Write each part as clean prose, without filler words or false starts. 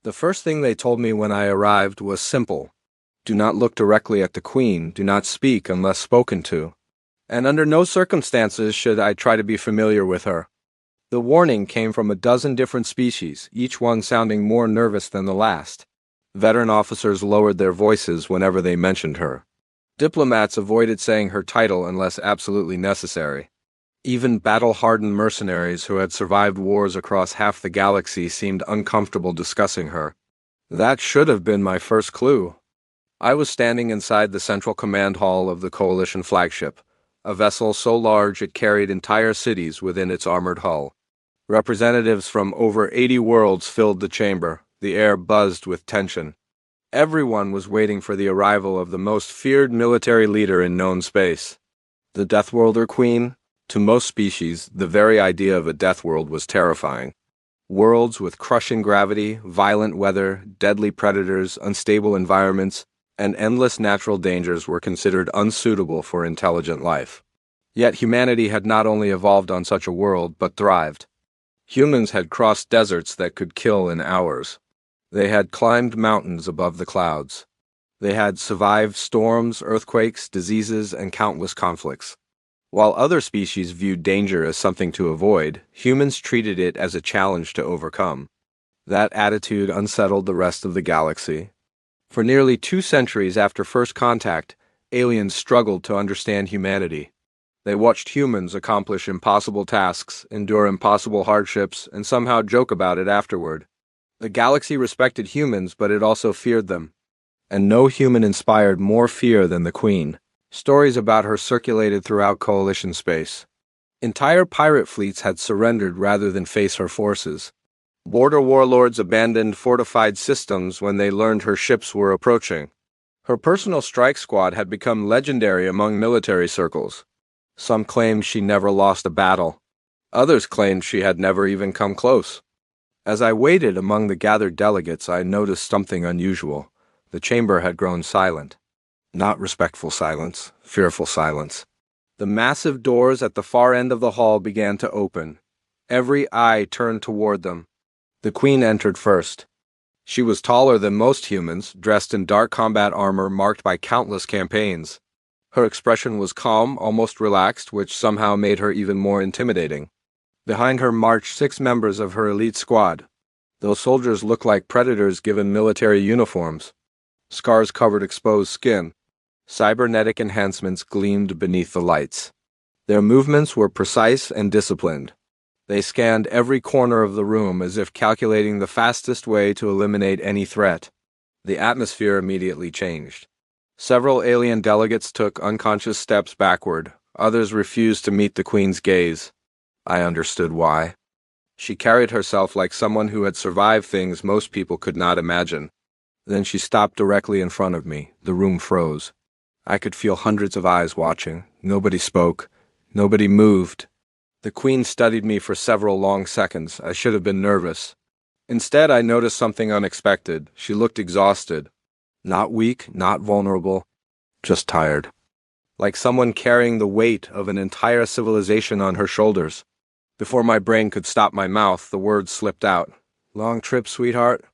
The first thing they told me when I arrived was simple. Do not look directly at the Queen, do not speak unless spoken to, and under no circumstances should I try to be familiar with her. The warning came from a dozen different species, each one sounding more nervous than the last. Veteran officers lowered their voices whenever they mentioned her. Diplomats avoided saying her title unless absolutely necessary. Even battle-hardened mercenaries who had survived wars across half the galaxy seemed uncomfortable discussing her. That should have been my first clue. I was standing inside the central command hall of the Coalition flagship, a vessel so large it carried entire cities within its armored hull. Representatives from over 80 worlds filled the chamber. The air buzzed with tension. Everyone was waiting for the arrival of the most feared military leader in known space. The Deathworlder Queen. To most species, the very idea of a death world was terrifying. Worlds with crushing gravity, violent weather, deadly predators, unstable environments, and endless natural dangers were considered unsuitable for intelligent life. Yet humanity had not only evolved on such a world, but thrived. Humans had crossed deserts that could kill in hours. They had climbed mountains above the clouds. They had survived storms, earthquakes, diseases, and countless conflicts. While other species viewed danger as something to avoid, humans treated it as a challenge to overcome. That attitude unsettled the rest of the galaxy. For nearly 2 centuries after first contact, aliens struggled to understand humanity. They watched humans accomplish impossible tasks, endure impossible hardships, and somehow joke about it afterward. The galaxy respected humans, but it also feared them. And no human inspired more fear than the Queen. Stories about her circulated throughout Coalition space. Entire pirate fleets had surrendered rather than face her forces. Border warlords abandoned fortified systems when they learned her ships were approaching. Her personal strike squad had become legendary among military circles. Some claimed she never lost a battle. Others claimed she had never even come close. As I waited among the gathered delegates, I noticed something unusual. The chamber had grown silent. Not respectful silence, fearful silence. The massive doors at the far end of the hall began to open. Every eye turned toward them. The Queen entered first. She was taller than most humans, dressed in dark combat armor marked by countless campaigns. Her expression was calm, almost relaxed, which somehow made her even more intimidating. Behind her marched 6 members of her elite squad. Those soldiers looked like predators given military uniforms. Scars covered exposed skin. Cybernetic enhancements gleamed beneath the lights. Their movements were precise and disciplined. They scanned every corner of the room as if calculating the fastest way to eliminate any threat. The atmosphere immediately changed. Several alien delegates took unconscious steps backward. Others refused to meet the Queen's gaze. I understood why. She carried herself like someone who had survived things most people could not imagine. Then she stopped directly in front of me. The room froze. I could feel hundreds of eyes watching. Nobody spoke. Nobody moved. The Queen studied me for several long seconds. I should have been nervous. Instead, I noticed something unexpected. She looked exhausted. Not weak, not vulnerable, just tired. Like someone carrying the weight of an entire civilization on her shoulders. Before my brain could stop my mouth, the words slipped out. "Long trip, sweetheart?"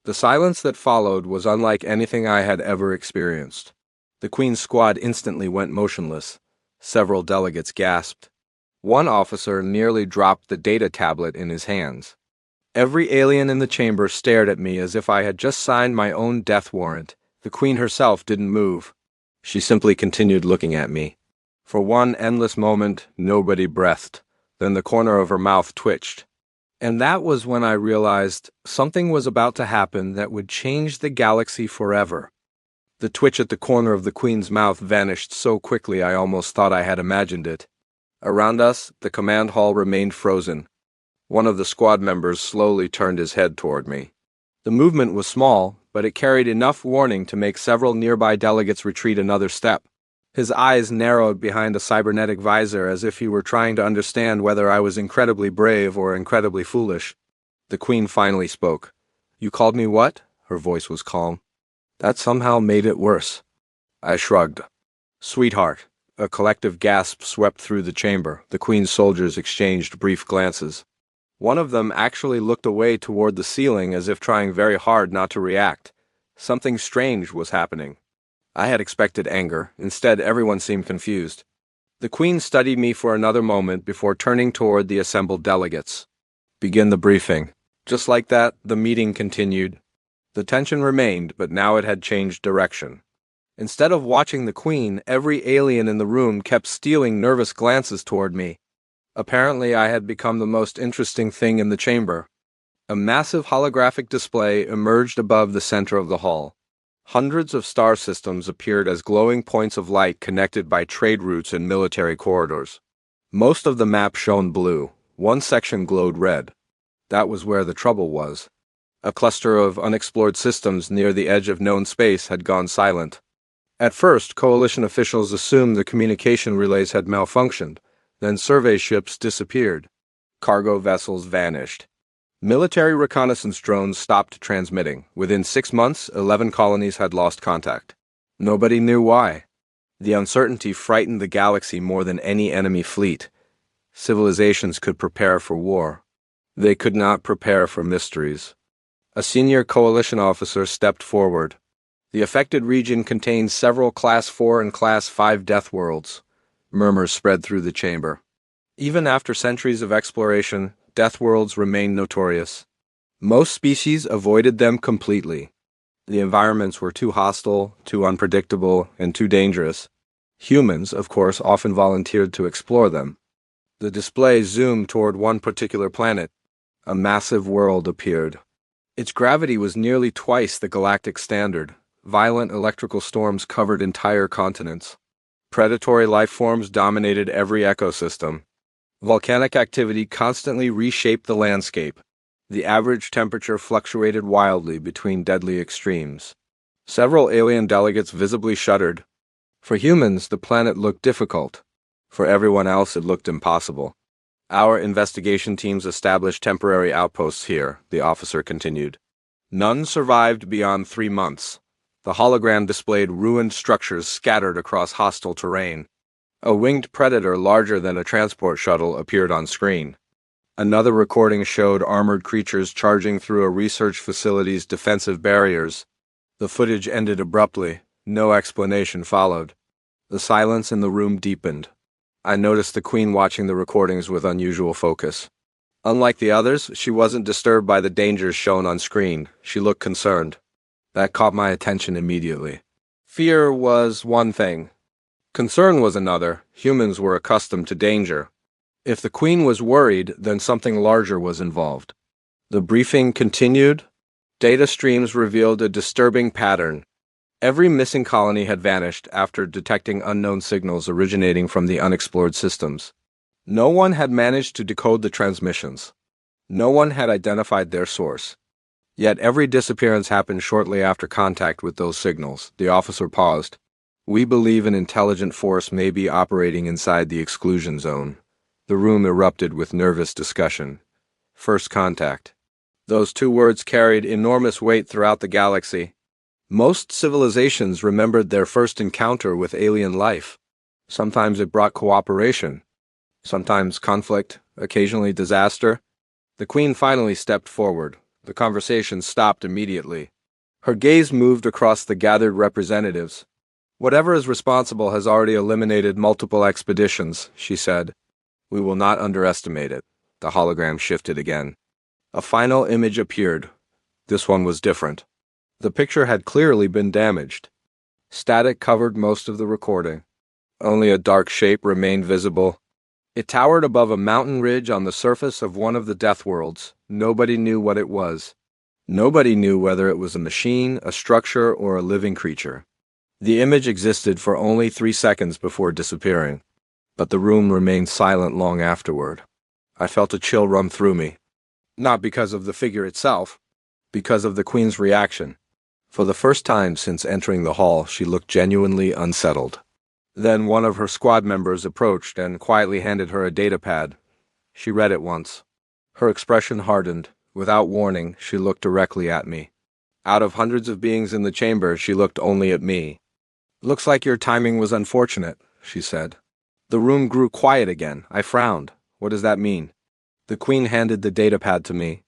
The silence that followed was unlike anything I had ever experienced. The Queen's squad instantly went motionless. Several delegates gasped. One officer nearly dropped the data tablet in his hands. Every alien in the chamber stared at me as if I had just signed my own death warrant. The Queen herself didn't move. She simply continued looking at me. For one endless moment, nobody breathed. Then the corner of her mouth twitched. And that was when I realized something was about to happen that would change the galaxy forever. The twitch at the corner of the Queen's mouth vanished so quickly I almost thought I had imagined it. Around us, the command hall remained frozen. One of the squad members slowly turned his head toward me. The movement was small, but it carried enough warning to make several nearby delegates retreat another step. His eyes narrowed behind a cybernetic visor as if he were trying to understand whether I was incredibly brave or incredibly foolish. The Queen finally spoke. "You called me what?" Her voice was calm. That somehow made it worse. I shrugged. "Sweetheart." A collective gasp swept through the chamber. The Queen's soldiers exchanged brief glances. One of them actually looked away toward the ceiling as if trying very hard not to react. Something strange was happening. I had expected anger. Instead, everyone seemed confused. The Queen studied me for another moment before turning toward the assembled delegates. "Begin the briefing." Just like that, the meeting continued. The tension remained, but now it had changed direction. Instead of watching the Queen, every alien in the room kept stealing nervous glances toward me. Apparently, I had become the most interesting thing in the chamber. A massive holographic display emerged above the center of the hall. Hundreds of star systems appeared as glowing points of light connected by trade routes and military corridors. Most of the map shone blue. One section glowed red. That was where the trouble was. A cluster of unexplored systems near the edge of known space had gone silent. At first, Coalition officials assumed the communication relays had malfunctioned. Then survey ships disappeared. Cargo vessels vanished. Military reconnaissance drones stopped transmitting. Within 6 months, 11 colonies had lost contact. Nobody knew why. The uncertainty frightened the galaxy more than any enemy fleet. Civilizations could prepare for war. They could not prepare for mysteries. A senior Coalition officer stepped forward. The affected region contains several Class 4 and Class 5 death worlds. Murmurs spread through the chamber. Even after centuries of exploration, death worlds remained notorious. Most species avoided them completely. The environments were too hostile, too unpredictable, and too dangerous. Humans, of course, often volunteered to explore them. The display zoomed toward one particular planet. A massive world appeared. Its gravity was nearly twice the galactic standard. Violent electrical storms covered entire continents. Predatory life forms dominated every ecosystem. Volcanic activity constantly reshaped the landscape. The average temperature fluctuated wildly between deadly extremes. Several alien delegates visibly shuddered. For humans, the planet looked difficult. For everyone else, it looked impossible. Our investigation teams established temporary outposts here, the officer continued. None survived beyond 3 months. The hologram displayed ruined structures scattered across hostile terrain. A winged predator larger than a transport shuttle appeared on screen. Another recording showed armored creatures charging through a research facility's defensive barriers. The footage ended abruptly. No explanation followed. The silence in the room deepened. I noticed the Queen watching the recordings with unusual focus. Unlike the others, she wasn't disturbed by the dangers shown on screen. She looked concerned. That caught my attention immediately. Fear was one thing. Concern was another. Humans were accustomed to danger. If the Queen was worried, then something larger was involved. The briefing continued. Data streams revealed a disturbing pattern. Every missing colony had vanished after detecting unknown signals originating from the unexplored systems. No one had managed to decode the transmissions. No one had identified their source. Yet every disappearance happened shortly after contact with those signals. The officer paused. "We believe an intelligent force may be operating inside the exclusion zone." The room erupted with nervous discussion. First contact. Those 2 words carried enormous weight throughout the galaxy. Most civilizations remembered their first encounter with alien life. Sometimes it brought cooperation. Sometimes conflict, occasionally disaster. The Queen finally stepped forward. The conversation stopped immediately. Her gaze moved across the gathered representatives. "Whatever is responsible has already eliminated multiple expeditions," she said. "We will not underestimate it." The hologram shifted again. A final image appeared. This one was different. The picture had clearly been damaged. Static covered most of the recording. Only a dark shape remained visible. It towered above a mountain ridge on the surface of one of the death worlds. Nobody knew what it was. Nobody knew whether it was a machine, a structure, or a living creature. The image existed for only 3 seconds before disappearing, but the room remained silent long afterward. I felt a chill run through me. Not because of the figure itself, because of the Queen's reaction. For the first time since entering the hall, she looked genuinely unsettled. Then one of her squad members approached and quietly handed her a datapad. She read it once. Her expression hardened. Without warning, she looked directly at me. Out of hundreds of beings in the chamber, she looked only at me. "Looks like your timing was unfortunate," she said. The room grew quiet again. I frowned. What does that mean? The Queen handed the datapad to me.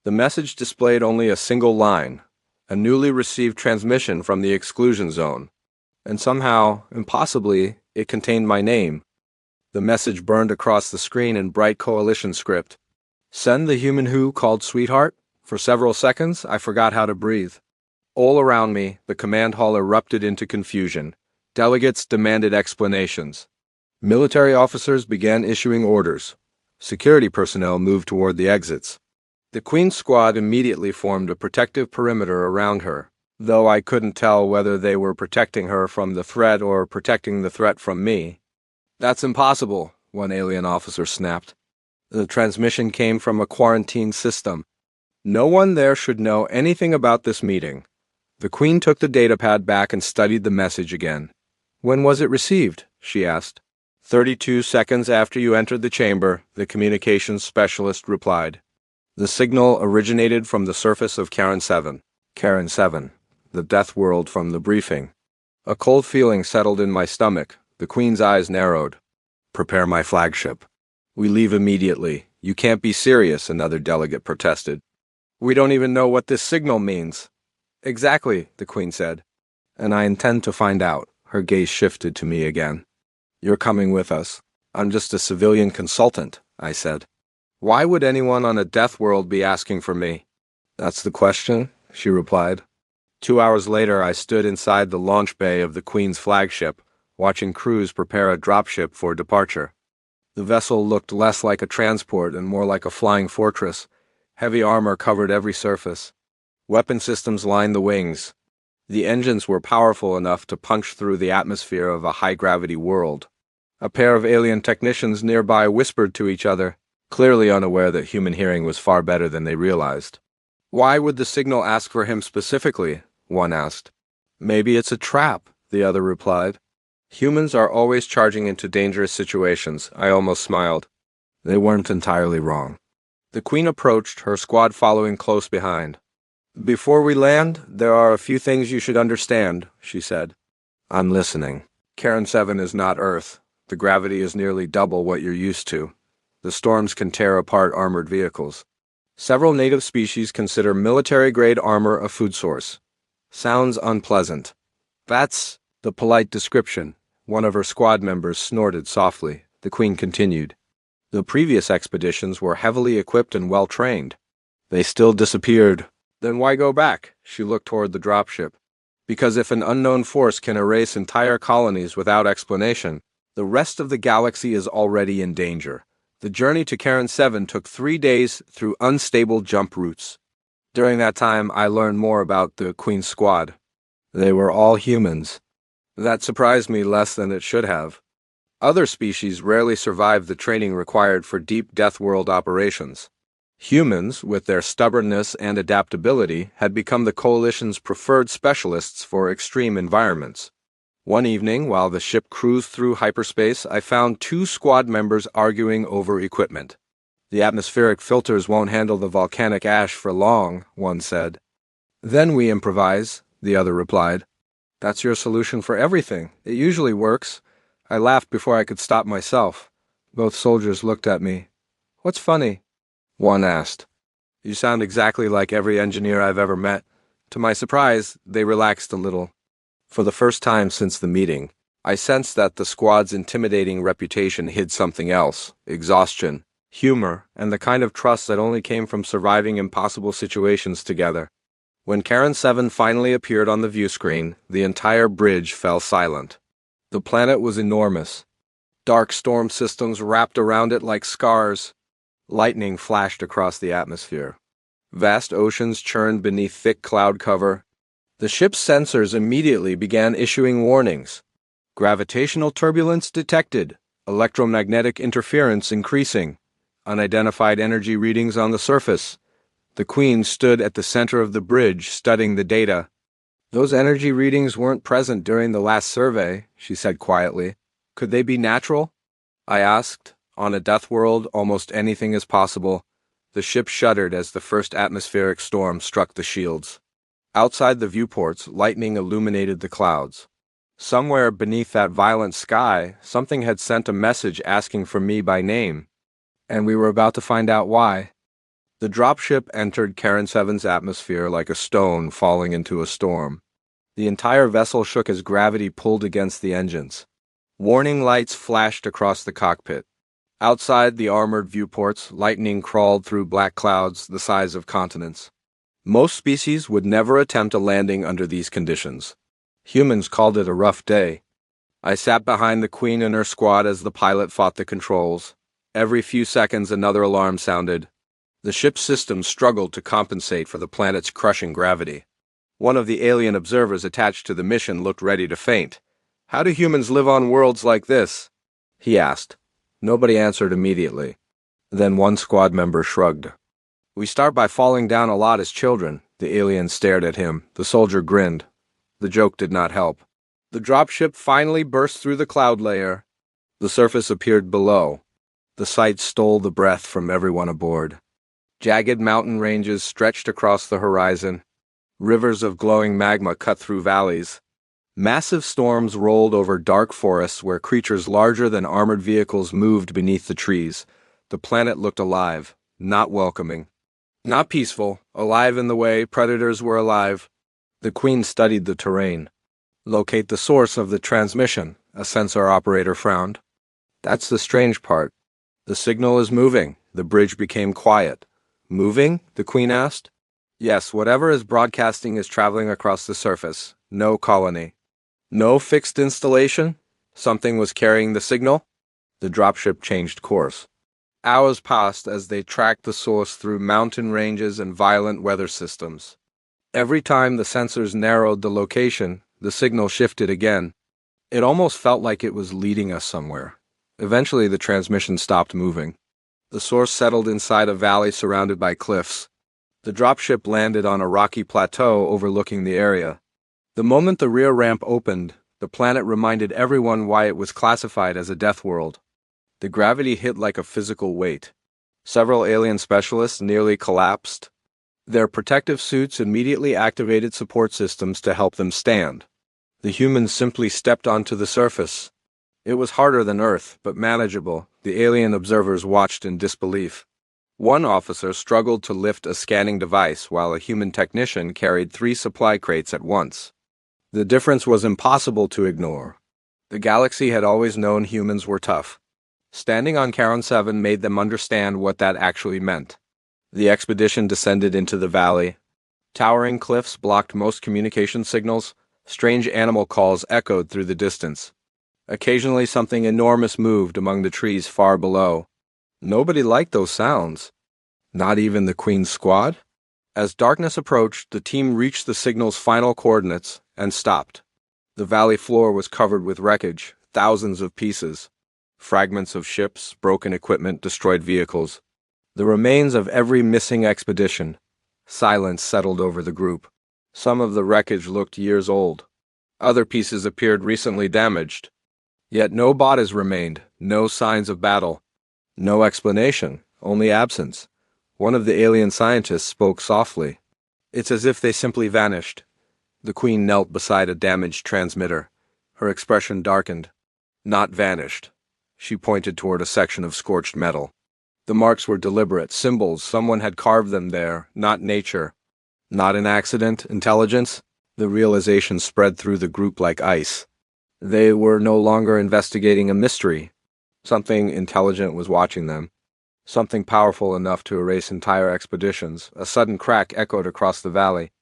The message displayed only a single line, a newly received transmission from the exclusion zone, and somehow, impossibly, it contained my name. The message burned across the screen in bright coalition script. Send the human who called sweetheart? For several seconds, I forgot how to breathe. All around me, the command hall erupted into confusion. Delegates demanded explanations. Military officers began issuing orders. Security personnel moved toward the exits. The Queen's squad immediately formed a protective perimeter around her, though I couldn't tell whether they were protecting her from the threat or protecting the threat from me. That's impossible, one alien officer snapped. The transmission came from a quarantine system. No one there should know anything about this meeting. The Queen took the datapad back and studied the message again. When was it received? She asked. 32 seconds after you entered the chamber, the communications specialist replied. The signal originated from the surface of Karen 7. Karen 7, the death world from the briefing. A cold feeling settled in my stomach. The Queen's eyes narrowed. Prepare my flagship. We leave immediately. You can't be serious, another delegate protested. We don't even know what this signal means. Exactly, the Queen said. And I intend to find out. Her gaze shifted to me again. You're coming with us. I'm just a civilian consultant, I said. Why would anyone on a death world be asking for me? That's the question, she replied. 2 hours later, I stood inside the launch bay of the Queen's flagship, watching crews prepare a dropship for departure. The vessel looked less like a transport and more like a flying fortress. Heavy armor covered every surface. Weapon systems lined the wings. The engines were powerful enough to punch through the atmosphere of a high-gravity world. A pair of alien technicians nearby whispered to each other, clearly unaware that human hearing was far better than they realized. Why would the signal ask for him specifically? One asked. Maybe it's a trap, the other replied. Humans are always charging into dangerous situations, I almost smiled. They weren't entirely wrong. The Queen approached, her squad following close behind. Before we land, there are a few things you should understand, she said. I'm listening. Karen 7 is not Earth. The gravity is nearly double what you're used to. The storms can tear apart armored vehicles. Several native species consider military-grade armor a food source. Sounds unpleasant. That's the polite description. One of her squad members snorted softly. The Queen continued. The previous expeditions were heavily equipped and well-trained. They still disappeared. Then why go back? She looked toward the dropship. Because if an unknown force can erase entire colonies without explanation, the rest of the galaxy is already in danger. The journey to Karen 7 took 3 days through unstable jump routes. During that time, I learned more about the Queen's squad. They were all humans. That surprised me less than it should have. Other species rarely survive the training required for deep Death World operations. Humans, with their stubbornness and adaptability, had become the Coalition's preferred specialists for extreme environments. One evening, while the ship cruised through hyperspace, I found 2 squad members arguing over equipment. The atmospheric filters won't handle the volcanic ash for long, one said. Then we improvise, the other replied. That's your solution for everything. It usually works. I laughed before I could stop myself. Both soldiers looked at me. What's funny? One asked. You sound exactly like every engineer I've ever met. To my surprise, they relaxed a little. For the first time since the meeting, I sensed that the squad's intimidating reputation hid something else: exhaustion, humor, and the kind of trust that only came from surviving impossible situations together. When Karen 7 finally appeared on the view screen, the entire bridge fell silent. The planet was enormous. Dark storm systems wrapped around it like scars. Lightning flashed across the atmosphere. Vast oceans churned beneath thick cloud cover. The ship's sensors immediately began issuing warnings. Gravitational turbulence detected. Electromagnetic interference increasing. Unidentified energy readings on the surface. The Queen stood at the center of the bridge, studying the data. Those energy readings weren't present during the last survey, she said quietly. Could they be natural? I asked. On a death world, almost anything is possible. The ship shuddered as the first atmospheric storm struck the shields. Outside the viewports, lightning illuminated the clouds. Somewhere beneath that violent sky, something had sent a message asking for me by name. And we were about to find out why. The dropship entered Karen 7's atmosphere like a stone falling into a storm. The entire vessel shook as gravity pulled against the engines. Warning lights flashed across the cockpit. Outside the armored viewports, lightning crawled through black clouds the size of continents. Most species would never attempt a landing under these conditions. Humans called it a rough day. I sat behind the Queen and her squad as the pilot fought the controls. Every few seconds another alarm sounded. The ship's systems struggled to compensate for the planet's crushing gravity. One of the alien observers attached to the mission looked ready to faint. "How do humans live on worlds like this?" he asked. Nobody answered immediately. Then one squad member shrugged. "We start by falling down a lot as children." The alien stared at him. The soldier grinned. The joke did not help. The dropship finally burst through the cloud layer. The surface appeared below. The sight stole the breath from everyone aboard. Jagged mountain ranges stretched across the horizon. Rivers of glowing magma cut through valleys. Massive storms rolled over dark forests where creatures larger than armored vehicles moved beneath the trees. The planet looked alive, not welcoming. Not peaceful, alive in the way predators were alive. The Queen studied the terrain. "Locate the source of the transmission," a sensor operator frowned. "That's the strange part. The signal is moving." The bridge became quiet. "Moving?" the Queen asked. "Yes, whatever is broadcasting is traveling across the surface. No colony. No fixed installation? Something was carrying the signal?" The dropship changed course. Hours passed as they tracked the source through mountain ranges and violent weather systems. Every time the sensors narrowed the location, the signal shifted again. It almost felt like it was leading us somewhere. Eventually, the transmission stopped moving. The source settled inside a valley surrounded by cliffs. The dropship landed on a rocky plateau overlooking the area. The moment the rear ramp opened, the planet reminded everyone why it was classified as a death world. The gravity hit like a physical weight. Several alien specialists nearly collapsed. Their protective suits immediately activated support systems to help them stand. The humans simply stepped onto the surface. It was harder than Earth, but manageable. The alien observers watched in disbelief. One officer struggled to lift a scanning device while a human technician carried 3 supply crates at once. The difference was impossible to ignore. The galaxy had always known humans were tough. Standing on Charon 7 made them understand what that actually meant. The expedition descended into the valley. Towering cliffs blocked most communication signals. Strange animal calls echoed through the distance. Occasionally something enormous moved among the trees far below. Nobody liked those sounds. Not even the Queen's squad? As darkness approached, the team reached the signal's final coordinates and stopped. The valley floor was covered with wreckage, thousands of pieces. Fragments of ships, broken equipment, destroyed vehicles. The remains of every missing expedition. Silence settled over the group. Some of the wreckage looked years old. Other pieces appeared recently damaged. Yet no bodies remained, no signs of battle. No explanation, only absence. One of the alien scientists spoke softly. "It's as if they simply vanished." The Queen knelt beside a damaged transmitter. Her expression darkened. "Not vanished." She pointed toward a section of scorched metal. The marks were deliberate, symbols. Someone had carved them there, not nature. Not an accident, intelligence. The realization spread through the group like ice. They were no longer investigating a mystery. Something intelligent was watching them. Something powerful enough to erase entire expeditions. A sudden crack echoed across the valley.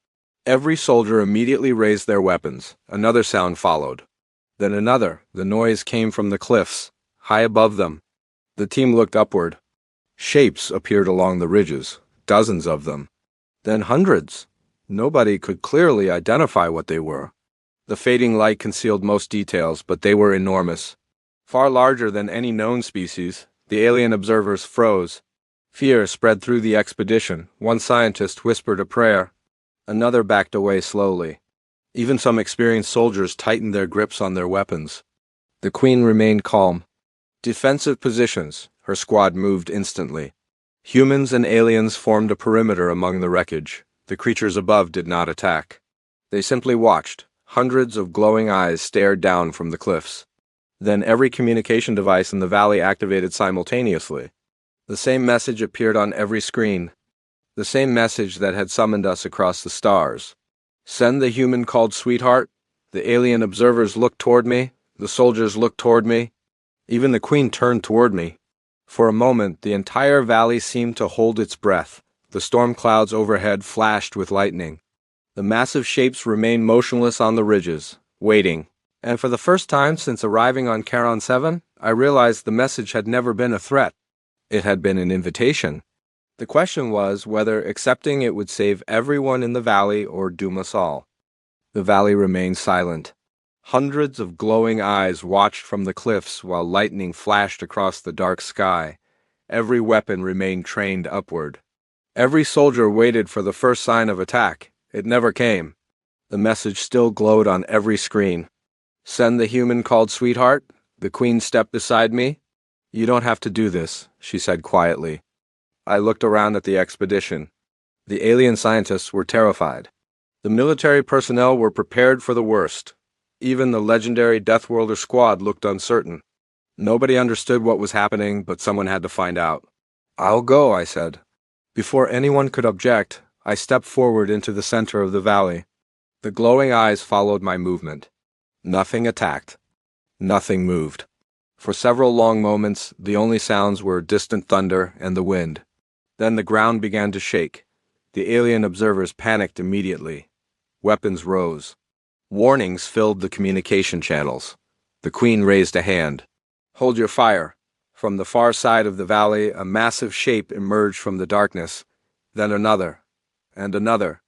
Every soldier immediately raised their weapons. Another sound followed. Then another. The noise came from the cliffs, high above them. The team looked upward. Shapes appeared along the ridges, dozens of them. Then hundreds. Nobody could clearly identify what they were. The fading light concealed most details, but they were enormous. Far larger than any known species. The alien observers froze. Fear spread through the expedition. One scientist whispered a prayer. Another backed away slowly. Even some experienced soldiers tightened their grips on their weapons. The Queen remained calm. Defensive positions. Her squad moved instantly. Humans and aliens formed a perimeter among the wreckage. The creatures above did not attack. They simply watched. Hundreds of glowing eyes stared down from the cliffs. Then every communication device in the valley activated simultaneously. The same message appeared on every screen. The same message that had summoned us across the stars. Send the human called Sweetheart. The alien observers looked toward me. The soldiers looked toward me. Even the Queen turned toward me. For a moment, the entire valley seemed to hold its breath. The storm clouds overhead flashed with lightning. The massive shapes remained motionless on the ridges, waiting. And for the first time since arriving on Charon 7, I realized the message had never been a threat. It had been an invitation. The question was whether accepting it would save everyone in the valley or doom us all. The valley remained silent. Hundreds of glowing eyes watched from the cliffs while lightning flashed across the dark sky. Every weapon remained trained upward. Every soldier waited for the first sign of attack. It never came. The message still glowed on every screen. Send the human called Sweetheart. The Queen stepped beside me. You don't have to do this, she said quietly. I looked around at the expedition. The alien scientists were terrified. The military personnel were prepared for the worst. Even the legendary Deathworlder squad looked uncertain. Nobody understood what was happening, but someone had to find out. I'll go, I said. Before anyone could object, I stepped forward into the center of the valley. The glowing eyes followed my movement. Nothing attacked. Nothing moved. For several long moments, the only sounds were distant thunder and the wind. Then the ground began to shake. The alien observers panicked immediately. Weapons rose. Warnings filled the communication channels. The Queen raised a hand. Hold your fire. From the far side of the valley, a massive shape emerged from the darkness. Then another. And another.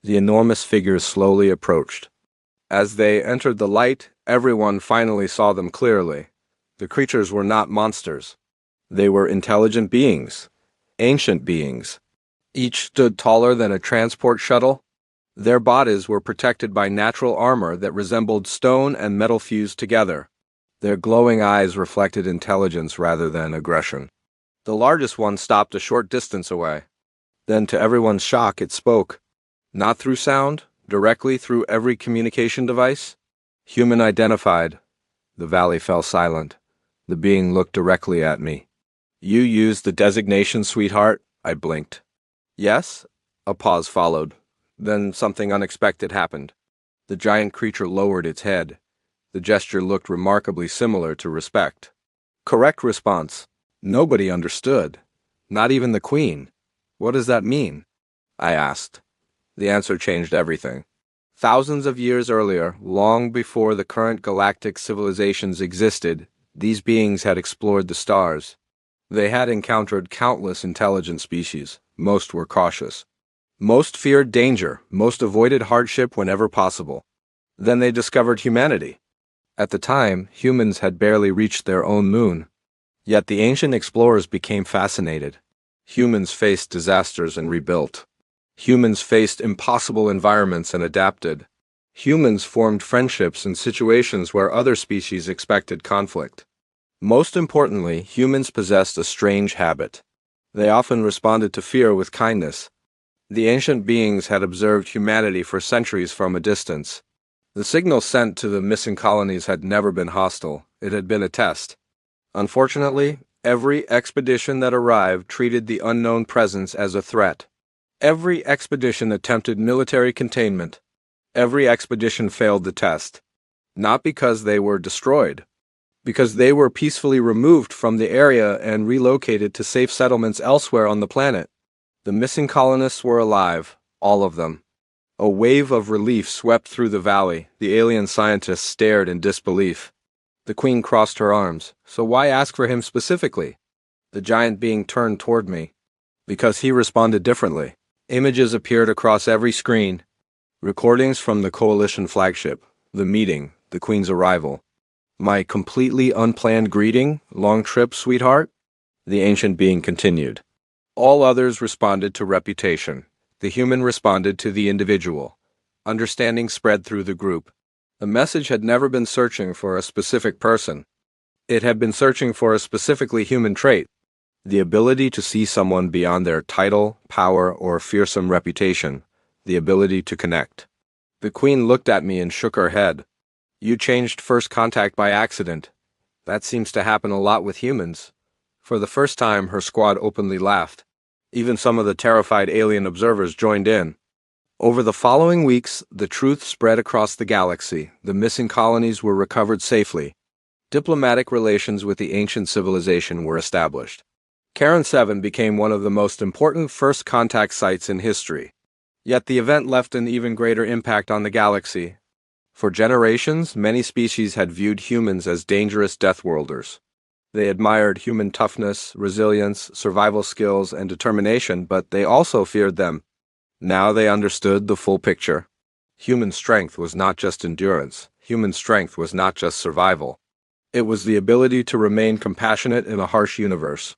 The enormous figures slowly approached. As they entered the light, everyone finally saw them clearly. The creatures were not monsters. They were intelligent beings. Ancient beings. Each stood taller than a transport shuttle. Their bodies were protected by natural armor that resembled stone and metal fused together. Their glowing eyes reflected intelligence rather than aggression. The largest one stopped a short distance away. Then, to everyone's shock, it spoke. Not through sound, directly through every communication device. Human identified. The valley fell silent. The being looked directly at me. You used the designation, Sweetheart? I blinked. Yes? A pause followed. Then something unexpected happened. The giant creature lowered its head. The gesture looked remarkably similar to respect. Correct response. Nobody understood. Not even the Queen. What does that mean? I asked. The answer changed everything. Thousands of years earlier, long before the current galactic civilizations existed, these beings had explored the stars. They had encountered countless intelligent species. Most were cautious. Most feared danger, most avoided hardship whenever possible. Then they discovered humanity. At the time, humans had barely reached their own moon. Yet the ancient explorers became fascinated. Humans faced disasters and rebuilt. Humans faced impossible environments and adapted. Humans formed friendships in situations where other species expected conflict. Most importantly, humans possessed a strange habit. They often responded to fear with kindness. The ancient beings had observed humanity for centuries from a distance. The signal sent to the missing colonies had never been hostile. It had been a test. Unfortunately, every expedition that arrived treated the unknown presence as a threat. Every expedition attempted military containment. Every expedition failed the test. Not because they were destroyed, because they were peacefully removed from the area and relocated to safe settlements elsewhere on the planet. The missing colonists were alive, all of them. A wave of relief swept through the valley. The alien scientists stared in disbelief. The Queen crossed her arms. So why ask for him specifically? The giant being turned toward me. Because he responded differently. Images appeared across every screen. Recordings from the Coalition flagship, the meeting, the Queen's arrival. My completely unplanned greeting, long trip, sweetheart? The ancient being continued. All others responded to reputation. The human responded to the individual. Understanding spread through the group. The message had never been searching for a specific person. It had been searching for a specifically human trait. The ability to see someone beyond their title, power, or fearsome reputation. The ability to connect. The Queen looked at me and shook her head. You changed first contact by accident. That seems to happen a lot with humans. For the first time, her squad openly laughed. Even some of the terrified alien observers joined in. Over the following weeks, the truth spread across the galaxy. The missing colonies were recovered safely. Diplomatic relations with the ancient civilization were established. Karen 7 became one of the most important first contact sites in history. Yet the event left an even greater impact on the galaxy. For generations, many species had viewed humans as dangerous Deathworlders. They admired human toughness, resilience, survival skills, and determination, but they also feared them. Now they understood the full picture. Human strength was not just endurance. Human strength was not just survival. It was the ability to remain compassionate in a harsh universe.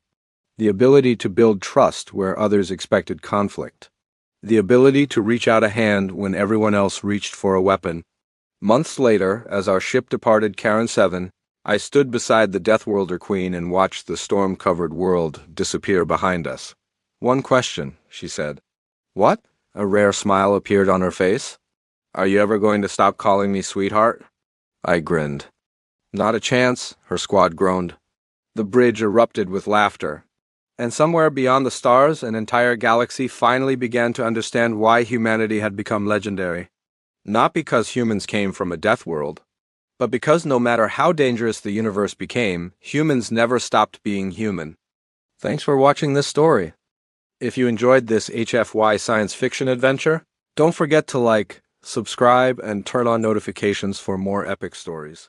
The ability to build trust where others expected conflict. The ability to reach out a hand when everyone else reached for a weapon. Months later, as our ship departed Karen 7, I stood beside the Deathworlder Queen and watched the storm-covered world disappear behind us. "One question," she said. "What?" A rare smile appeared on her face. "Are you ever going to stop calling me sweetheart?" I grinned. "Not a chance," her squad groaned. The bridge erupted with laughter. And somewhere beyond the stars, an entire galaxy finally began to understand why humanity had become legendary. Not because humans came from a death world, but because no matter how dangerous the universe became, humans never stopped being human. Thanks for watching this story. If you enjoyed this HFY science fiction adventure, don't forget to like, subscribe, and turn on notifications for more epic stories.